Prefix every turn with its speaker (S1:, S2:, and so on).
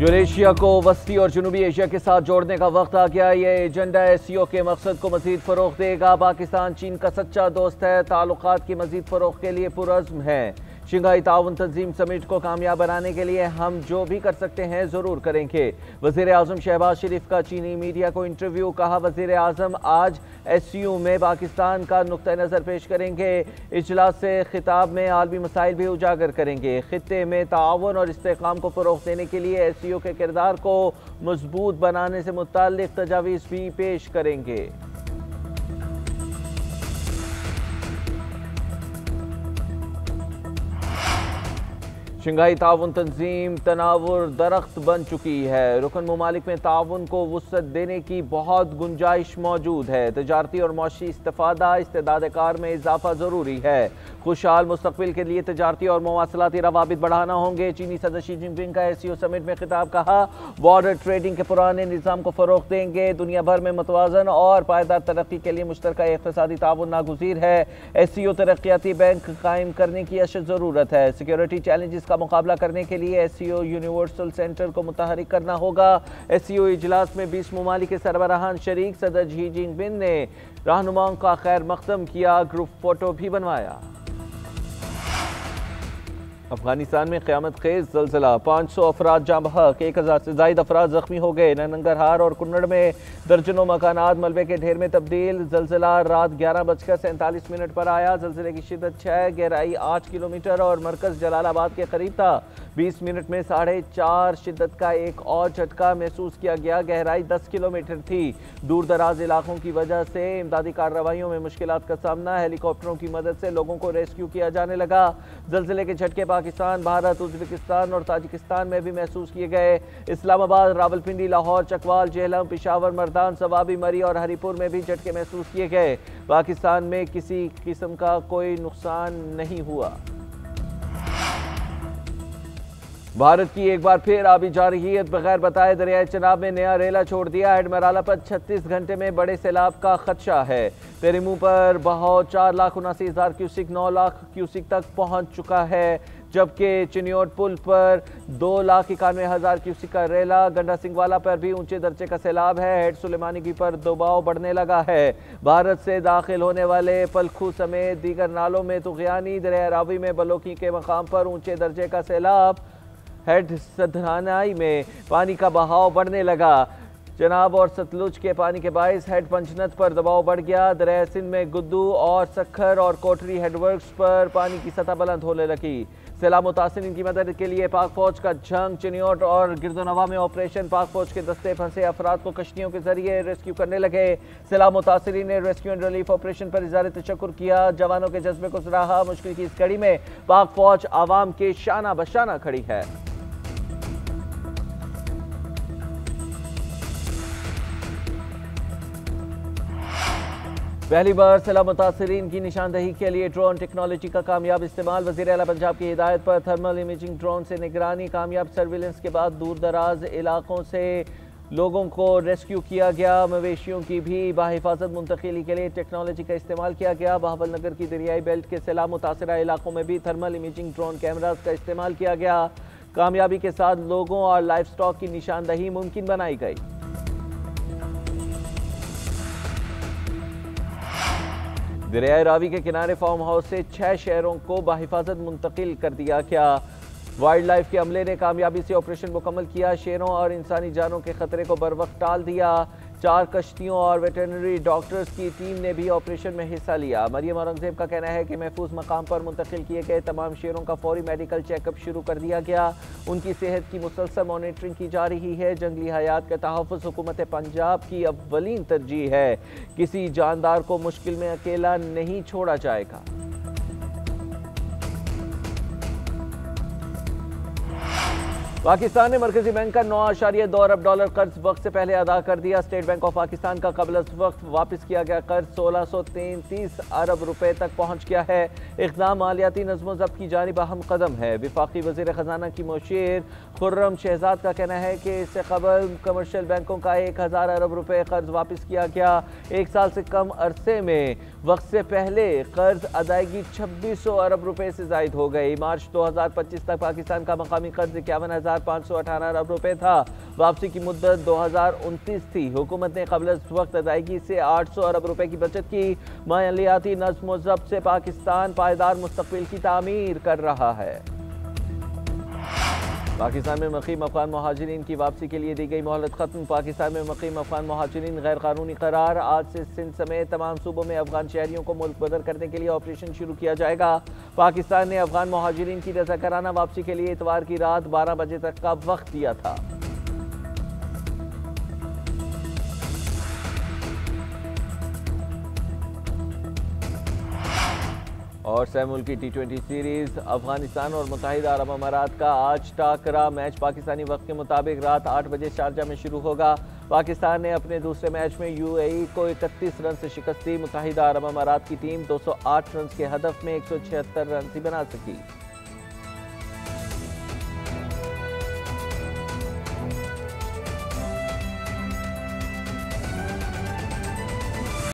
S1: Eurasia को वस्ती और जनूबी एशिया के साथ जोड़ने का वक्त आ गया। ये एजेंडा एससीओ के मकसद को मजीद फरोग देगा। पाकिस्तान चीन का सच्चा दोस्त है, ताल्लुकात की मजीद फरोग के लिए पुरअज़्म है। शंघाई ताउन तंजीम समिट को कामयाब बनाने के लिए हम जो भी कर सकते हैं ज़रूर करेंगे। वज़ीर आज़म शहबाज शरीफ का चीनी मीडिया को इंटरव्यू। कहा, वज़ीर आज़म आज एससीओ में पाकिस्तान का नुक्ता नज़र पेश करेंगे। इजलास से खिताब में आलमी मसाइल भी उजागर करेंगे। खित्ते में ताउन और इस्तेहकाम को फ़रोग़ देने के लिए एससीओ के किरदार को मजबूत बनाने से मुताल्लिक़ तजावीज़ भी पेश करेंगे। शंघाई ताउन तंजीम तनावुर दरख्त बन चुकी है। रुकन ममालिक में ताउन को वुसअत देने की बहुत गुंजाइश मौजूद है। तजारती और मौशी इस्तिफादा इस्तेदाद कार में इजाफा ज़रूरी है। खुशहाल मुस्तकबिल के लिए तजारती और मवासलाती रवाबित बढ़ाना होंगे। चीनी सदर शी जिनपिंग का एससीओ समिट में खिताब। कहा, बॉर्डर ट्रेडिंग के पुराने निज़ाम को फ़रोग़ देंगे। दुनिया भर में मुतवाज़न और पायदार तरक्की के लिए मुश्तरका इक़्तिसादी ताउन नागुज़ीर है। एससीओ तरक्याती बैंक कायम करने की अशद ज़रूरत है। सिक्योरिटी चैलेंजेस का मुकाबला करने के लिए एससीओ यूनिवर्सल सेंटर को मुतहरिक करना होगा। एससीओ इजलास में 20 ममालिक के सरबराहान शरीक। सदर शी जिनपिंग ने रहनुमाओं का खैर मकदम किया, ग्रुप फोटो भी बनवाया। अफगानिस्तान में क़यामत खेज़ ज़लज़ला, 500 अफराद जाँ बहक, 1000 से ज़ायद अफराद ज़ख्मी हो गए। नंगरहार और कुन्नड़ में दर्जनों मकानात मलबे के ढेर में तब्दील। ज़लज़ला रात 11:47 पर आया। ज़लज़ले की शिद्दत 6, गहराई 8 किलोमीटर और मरकज़ जलालाबाद के करीब था। 20 मिनट में 4.5 शिद्दत का एक और झटका महसूस किया गया। गहराई 10 किलोमीटर थी। दूर दराज इलाकों की वजह से इमदादी कार्रवाइयों में मुश्किलात का सामना। हेलीकॉप्टरों की मदद से लोगों को रेस्क्यू किया जाने लगा। ज़लज़ले के झटके पाकिस्तान, भारत, उज़्बेकिस्तान और ताजिकिस्तान में भी महसूस किए गए। इस्लामाबाद, रावलपिंडी, लाहौर, चकवाल, जेहलम, पिशावर, मर्दान, सवाबी, मरी और हरीपुर में भी झटके महसूस किए गए। पाकिस्तान में किसी किस्म का कोई नुकसान नहीं हुआ। भारत की एक बार फिर आबी जारहियत बगैर बताए दरियाए चनाब में नया रेला छोड़ दिया। हेडमराला पर 36 घंटे में बड़े सैलाब का खदशा है। पेरेमू पर बहाव 4,79,000 क्यूसिक 9 लाख क्यूसिक तक पहुंच चुका है, जबकि चिनियोट पुल पर 2,91,000 क्यूसिक का रेला। गंडा सिंगवाला पर भी ऊंचे दर्जे का सैलाब है। हेड सुलेमानी पर दबाव बढ़ने लगा है। भारत से दाखिल होने वाले पलखू समेत दीगर नालों में तुगयानी। दरिया रावी में बलोकी के मकाम पर ऊंचे दर्जे का सैलाब। हेड सधनाई में पानी का बहाव बढ़ने लगा। चनाब और सतलुज के पानी के बायस हेड पंचनद पर दबाव बढ़ गया। दरिया सिंध में गुद्दू और सखर और कोटरी हेडवर्क्स पर पानी की सतह बुलंद होने लगी। सैलाब मुतासिरीन की मदद के लिए पाक फौज का जंग, चिनियोट और गिरदोनवा में ऑपरेशन। पाक फौज के दस्ते फंसे अफराद को कश्तियों के जरिए रेस्क्यू करने लगे। सैलाब मुतासिरीन ने रेस्क्यू एंड रिलीफ ऑपरेशन पर इज़हार तशक्कुर किया। जवानों के जज्बे को सराहा। मुश्किल की इस कड़ी में पाक फौज आवाम के शाना बशाना खड़ी है। पहली बार सैलाब मुतासिरीन की निशानदही के लिए ड्रोन टेक्नोलॉजी का कामयाब इस्तेमाल। वज़ीर आला पंजाब की हिदायत पर थर्मल इमेजिंग ड्रोन से निगरानी। कामयाब सर्विलेंस के बाद दूर दराज इलाकों से लोगों को रेस्क्यू किया गया। मवेशियों की भी बाहिफाजत मुंतकिली के लिए टेक्नोलॉजी का इस्तेमाल किया गया। बहावल नगर की दरियाई बेल्ट के सैलाब मुतासरा इलाकों में भी थर्मल इमेजिंग ड्रोन कैमराज का इस्तेमाल किया गया। कामयाबी के साथ लोगों और लाइफ स्टॉक की निशानदही मुमकिन बनाई गई। दरियाए रावी के किनारे फार्म हाउस से 6 शहरों को बाहिफाजत मुंतकिल कर दिया गया। वाइल्ड लाइफ के अमले ने कामयाबी से ऑपरेशन मुकम्मल किया। शेरों और इंसानी जानों के खतरे को बर वक्त टाल दिया। 4 कश्तियों और वेटरनरी डॉक्टर्स की टीम ने भी ऑपरेशन में हिस्सा लिया। मरियम औरंगजेब का कहना है कि महफूज मकाम पर मुंतकिल किए गए तमाम शेरों का फौरी मेडिकल चेकअप शुरू कर दिया गया। उनकी सेहत की मुसलसल मॉनिटरिंग की जा रही है। जंगली हयात का तहफ़्फ़ुज़ हुकूमत पंजाब की अव्वलीन तरजीह है। किसी जानदार को मुश्किल में अकेला नहीं छोड़ा जाएगा। पाकिस्तान ने मरकजी बैंक का 9.2 अरब डॉलर कर्ज वक्त से पहले अदा कर दिया। स्टेट बैंक ऑफ पाकिस्तान का कबल अज़ वक्त वापस किया गया कर्ज 1633 अरब रुपए तक पहुंच गया है। इक़दाम मालियाती नज़्म ज़ब्त की जानिब अहम कदम है। वफाकी वज़ीर ख़जाना की मुशीर खुर्रम शहजाद का कहना है कि इससे कबल कमर्शियल बैंकों का 1000 अरब रुपए कर्ज वापस किया गया। 1 साल से कम अरसे में वक्त से पहले कर्ज अदायगी 2600 अरब रुपए से ज़ायद हो गई। मार्च 2025 तक पाकिस्तान का मकामी कर्ज 51,000 6,518 अरब रुपए था। वापसी की मुद्दत 2029 थी। हुकूमत ने क़ब्ल वक्त अदायगी से 800 अरब रुपए की बचत की। मालियाती नज़्म व ज़ब्त से पाकिस्तान पायदार मुस्तक़बिल की तामीर कर रहा है। पाकिस्तान में मुक़ीम अफ़गान मुहाजिरीन की वापसी के लिए दी गई मोहलत खत्म। पाकिस्तान में मुक़ीम अफ़गान मुहाजिरीन गैर कानूनी करार। आज से सिंध समेत तमाम सूबों में अफ़गान शहरियों को मुल्क बदर करने के लिए ऑपरेशन शुरू किया जाएगा। पाकिस्तान ने अफ़गान मुहाजिरीन की रज़ाकाराना वापसी के लिए इतवार की रात 12 बजे तक का वक्त दिया था। और सहमुल की T20 सीरीज अफगानिस्तान और मुत्तहिदा अरब अमारात का आज टाकरा मैच पाकिस्तानी वक्त के मुताबिक रात 8 बजे शारजा में शुरू होगा। पाकिस्तान ने अपने दूसरे मैच में UAE को 31 रन से शिकस्त दी। मुत्तहिदा अरब अमारात की टीम 208 रन के हदफ में 176 रन ही बना सकी।